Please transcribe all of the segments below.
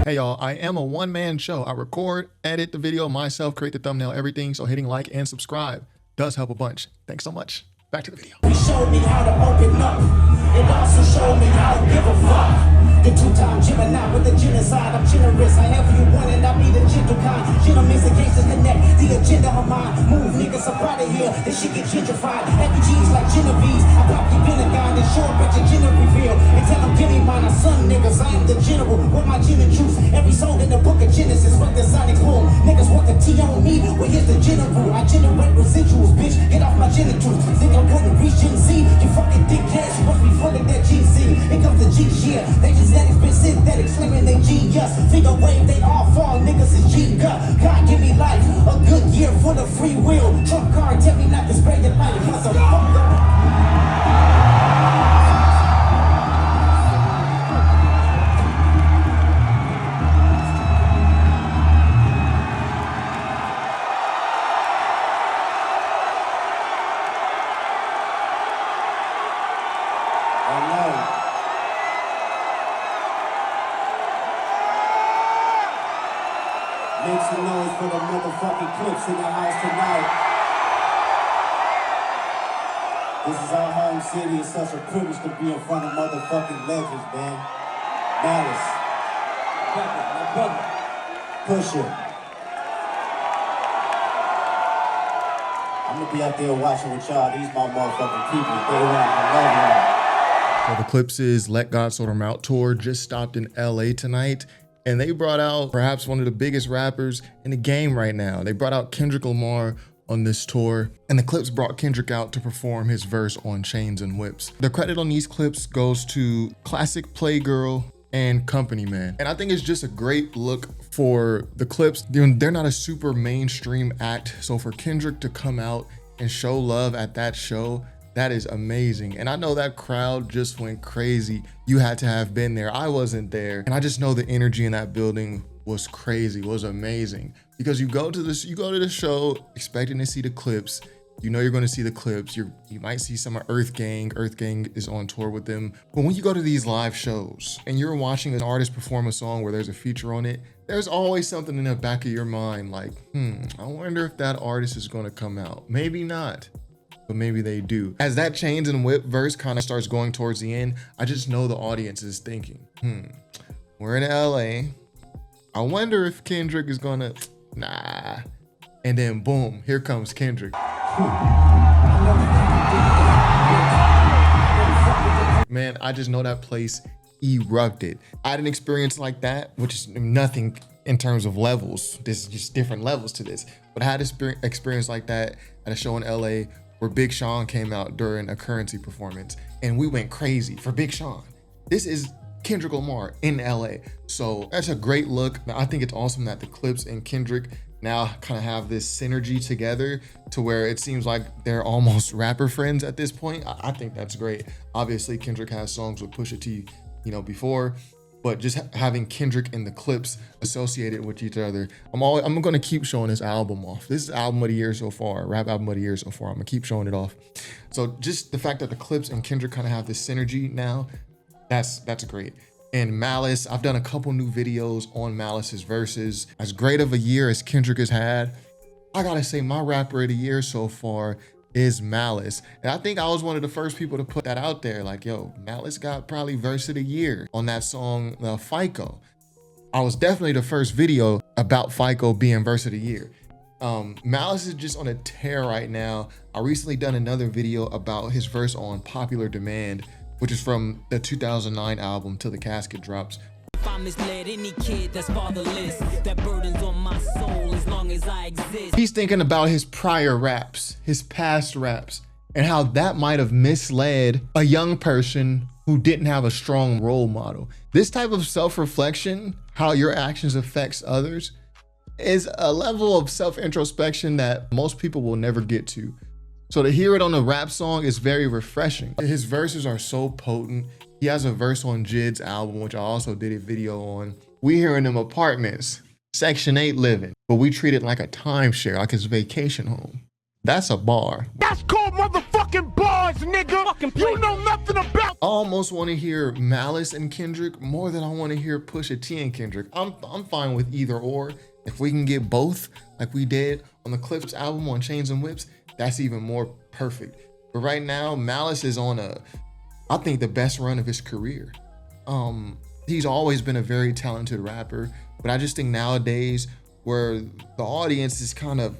Hey y'all, I am a one-man show. I record, edit the video myself, create the thumbnail, everything. So hitting like and subscribe does help a bunch. Thanks so much. Back to the video. He showed me how to open up. It also showed me how to give a fuck. The two-time Gemini with the genocide. I'm generous. I have you one and I be the gentle kind. Gentlemen's against the neck. The agenda of mine. Move niggas up out of here. This shit get gentrified. Refugees like Genovese. I pop your Pentagon and show up at your gender reveal. And tell them give me mine. I son niggas. I am the general with my gin and juice. Every song in the book of Genesis. Fuck the sonic boom. Niggas want the T on me. Well, here's the general. I generate residuals, bitch. Get off my genitals. Think I wouldn't reach Gen Z? You fucking dickheads. You must be full of that GC. Here comes the G shit. They just been synthetic, slinging they genius. Figure wave, they all fall, niggas is G-gut. God give me life, a good year full of free will. Trump card, tell me not to spray your life, motherfucker. Make some noise for the motherfucking Clipse in the house tonight. This is our home city. It's such a privilege to be in front of motherfucking legends, man. Malice. My brother. Pusha. I'm gonna be out there watching with y'all. These my motherfucking people. They around. I love y'all. So the Clipse's Let God Sort 'Em Out tour just stopped in LA tonight. And they brought out perhaps one of the biggest rappers in the game right now. They brought out Kendrick Lamar on this tour, and the Clipse brought Kendrick out to perform his verse on Chains and Whips. The credit on these clips goes to Classic Playgirl and Company Man. And I think it's just a great look for the Clipse. They're not a super mainstream act, so for Kendrick to come out and show love at that show, that is amazing. And I know that crowd just went crazy. You had to have been there. I wasn't there. And I just know the energy in that building was crazy, was amazing. Because you go to the show expecting to see the Clipse. You know you're going to see the Clipse. You might see some of Earth Gang. Earth Gang is on tour with them. But when you go to these live shows and you're watching an artist perform a song where there's a feature on it, there's always something in the back of your mind like, I wonder if that artist is going to come out. Maybe not. But maybe they do. As that Chains and Whip verse kind of starts going towards the end, I just know the audience is thinking, we're in LA. I wonder if Kendrick is gonna, nah. And then boom, here comes Kendrick. Man, I just know that place erupted. I had an experience like that, which is nothing in terms of levels. This is just different levels to this. But I had an experience like that at a show in LA where Big Sean came out during a Currency performance, and we went crazy for Big Sean. This is Kendrick Lamar in LA. So that's a great look. I think it's awesome that the Clipse and Kendrick now kind of have this synergy together to where it seems like they're almost rapper friends at this point. I think that's great. Obviously, Kendrick has songs with Pusha T, before, but just having Kendrick and the Clipse associated with each other, I'm gonna keep showing this album off. This is album of the year so far, rap album of the year so far. I'm gonna keep showing it off. So just the fact that the Clipse and Kendrick kind of have this synergy now, that's great. And Malice, I've done a couple new videos on Malice's verses. As great of a year as Kendrick has had, I gotta say my rapper of the year so far is Malice. And I think I was one of the first people to put that out there. Like, yo, Malice got probably verse of the year on that song, FICO. I was definitely the first video about FICO being verse of the year. Malice is just on a tear right now. I recently done another video about his verse on Popular Demand, which is from the 2009 album Till the Casket Drops. If I misled any kid that's fatherless, that burden's on my soul as long as I exist. He's thinking about his prior raps, his past raps, and how that might have misled a young person who didn't have a strong role model. This type of self-reflection, how your actions affects others, is a level of self-introspection that most people will never get to. So to hear it on a rap song is very refreshing. His verses are so potent. He has a verse on Jid's album, which I also did a video on. We here in them apartments, Section 8 living, but we treat it like a timeshare, like it's a vacation home. That's a bar. That's called motherfucking bars, nigga. You know nothing about. I almost want to hear Malice and Kendrick more than I want to hear Pusha T and Kendrick. I'm fine with either or. If we can get both, like we did on the Clipse album on Chains and Whips, that's even more perfect. But right now, Malice is on I think the best run of his career. He's always been a very talented rapper, but I just think nowadays where the audience is kind of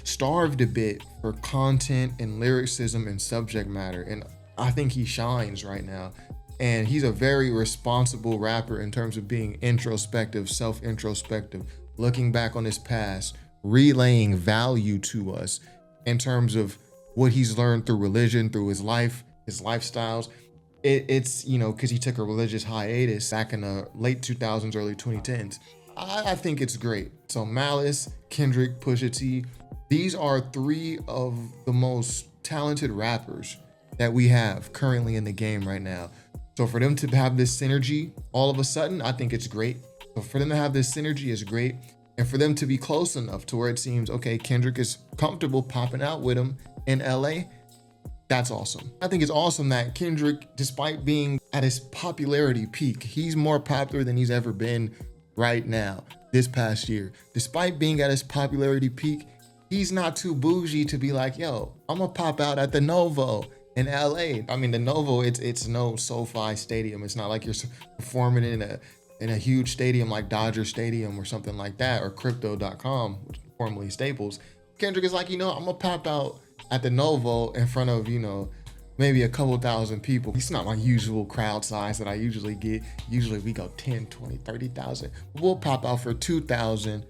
starved a bit for content and lyricism and subject matter, and I think he shines right now. And he's a very responsible rapper in terms of being introspective, self-introspective, looking back on his past, relaying value to us in terms of what he's learned through religion, through his life, his lifestyles. It's, you know, because he took a religious hiatus back in the late 2000s, early 2010s. I think it's great. So Malice, Kendrick, Pusha T, these are three of the most talented rappers that we have currently in the game right now. So for them to have this synergy all of a sudden, I think it's great. So for them to have this synergy is great. And for them to be close enough to where it seems, okay, Kendrick is comfortable popping out with him in LA, that's awesome. I think it's awesome that Kendrick, despite being at his popularity peak, he's more popular than he's ever been right now, this past year. Despite being at his popularity peak, he's not too bougie to be like, yo, I'm gonna pop out at the Novo in LA. I mean, the Novo, it's no SoFi Stadium. It's not like you're performing in a huge stadium like Dodger Stadium or something like that, or Crypto.com, which formerly Staples. Kendrick is like, you know, I'm gonna pop out at the Novo in front of, you know, maybe a couple thousand people. It's not my usual crowd size that I usually get. Usually we go 10, 20, 30,000. We'll pop out for 2,000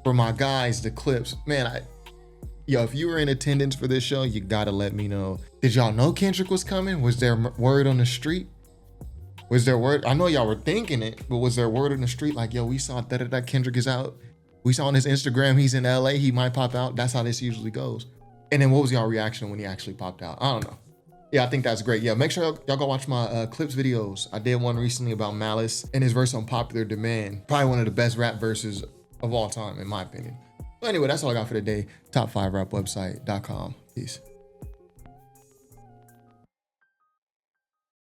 for my guys, the Clipse. Man, yo, if you were in attendance for this show, you gotta let me know. Did y'all know Kendrick was coming? Was there word on the street? Was there word? I know y'all were thinking it, but was there word on the street like, yo, we saw that Kendrick is out. We saw on his Instagram he's in LA, he might pop out. That's how this usually goes. And then what was y'all reaction when he actually popped out? I don't know. Yeah, I think that's great. Yeah, make sure y'all go watch my Clipse videos. I did one recently about Malice and his verse on Popular Demand. Probably one of the best rap verses of all time, in my opinion. But anyway, that's all I got for today. Top5rapwebsite.com. Peace.